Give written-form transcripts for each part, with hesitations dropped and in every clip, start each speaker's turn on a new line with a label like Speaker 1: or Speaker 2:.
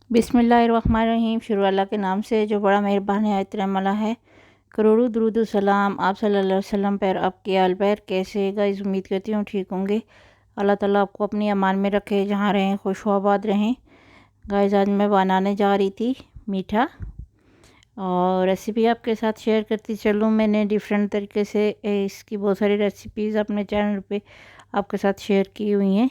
Speaker 1: बिस्मिल्लाहिर्रहमानिर्रहीम। शुरू अल्लाह के नाम से जो बड़ा मेहरबान है, इतरमला है। करोड़ों दुरूद सलाम आप सल्लल्लाहु अलैहि वसल्लम पर, आपके आल पर। कैसे गाइस, उम्मीद करती हूँ ठीक होंगे। अल्लाह ताला आपको अपनी अमान में रखे, जहाँ रहें खुश आबाद रहें। गाइस, आज मैं बनाने जा रही थी मीठा, और रेसिपी आपके साथ शेयर करती चलूँ। मैंने डिफरेंट तरीके से इसकी बहुत सारी रेसिपीज़ अपने चैनल पे आपके साथ शेयर की हुई हैं।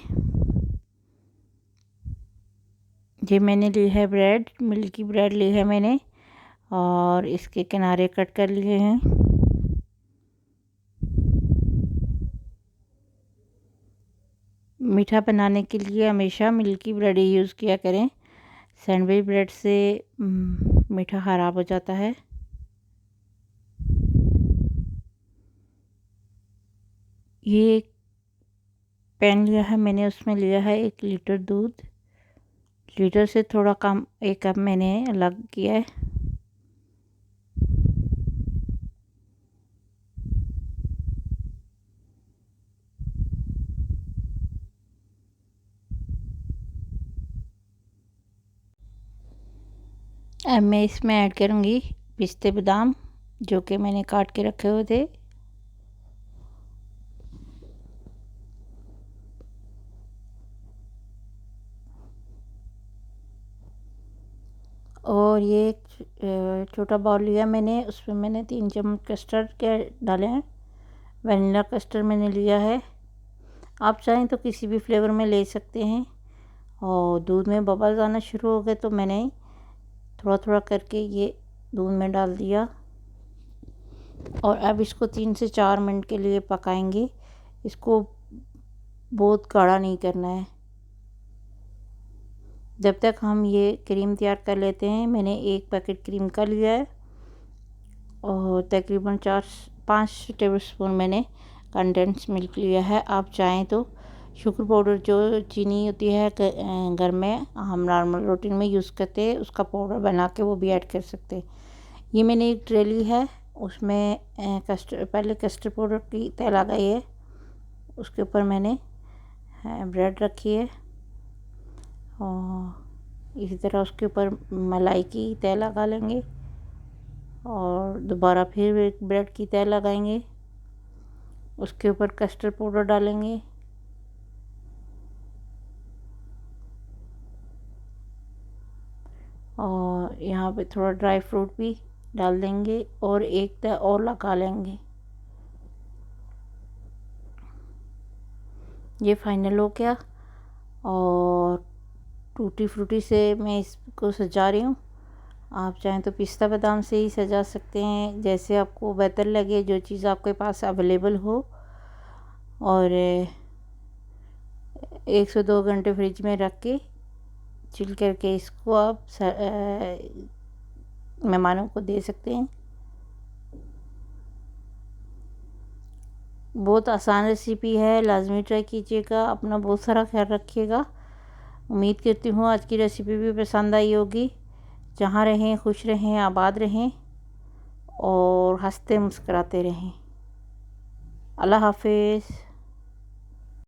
Speaker 1: ये मैंने ली है ब्रेड, मिल्की ब्रेड ली है मैंने, और इसके किनारे कट कर लिए हैं। मीठा बनाने के लिए हमेशा मिल्की ब्रेड ही यूज़ किया करें। सैंडविच ब्रेड से मीठा ख़राब हो जाता है। ये पैन लिया है मैंने, उसमें लिया है 1 लीटर दूध। लीटर से थोड़ा कम 1 कप मैंने अलग किया है। अब मैं इसमें ऐड करूँगी पिस्ते बादाम, जो कि मैंने काट के रखे हुए थे। और ये छोटा बाउल लिया मैंने, उसमें मैंने 3 चम्मच कस्टर्ड के डाले हैं। वनीला कस्टर्ड मैंने लिया है। आप चाहें तो किसी भी फ्लेवर में ले सकते हैं। और दूध में बबल्स आना शुरू हो गए तो मैंने थोड़ा थोड़ा करके ये दूध में डाल दिया। और अब इसको 3 से 4 मिनट के लिए पकाएंगे। इसको बहुत गाढ़ा नहीं करना है। जब तक हम ये क्रीम तैयार कर लेते हैं। मैंने 1 पैकेट क्रीम का लिया है, और तकरीबन 4-5 टेबलस्पून मैंने कंडेंस मिल्क लिया है। आप चाहें तो शुगर पाउडर, जो चीनी होती है घर में हम नॉर्मल रूटीन में यूज़ करते हैं, उसका पाउडर बना के वो भी ऐड कर सकते हैं। ये मैंने एक ट्रे ली है, उसमें पहले कस्टर्ड पाउडर की तह लगाई है। उसके ऊपर मैंने ब्रेड रखी है, और इसी तरह उसके ऊपर मलाई की तह लगा लेंगे, और दोबारा फिर एक ब्रेड की तह लगाएंगे। उसके ऊपर कस्टर्ड पाउडर डालेंगे, और यहाँ पे थोड़ा ड्राई फ्रूट भी डाल देंगे, और एक तह और लगा लेंगे। ये फाइनल हो गया, और टूटी फ्रूटी से मैं इसको सजा रही हूँ। आप चाहें तो पिस्ता बादाम से ही सजा सकते हैं, जैसे आपको बेहतर लगे, जो चीज़ आपके पास अवेलेबल हो। और 1 से 2 घंटे फ्रिज में रख के चिल करके इसको आप मेहमानों को दे सकते हैं। बहुत आसान रेसिपी है, लाजमी ट्राई कीजिएगा। अपना बहुत सारा ख्याल रखिएगा। उम्मीद करती हूँ आज की रेसिपी भी पसंद आई होगी। जहाँ रहें खुश रहें, आबाद रहें, और हंसते मुस्कुराते रहें। अल्लाह हाफिज़।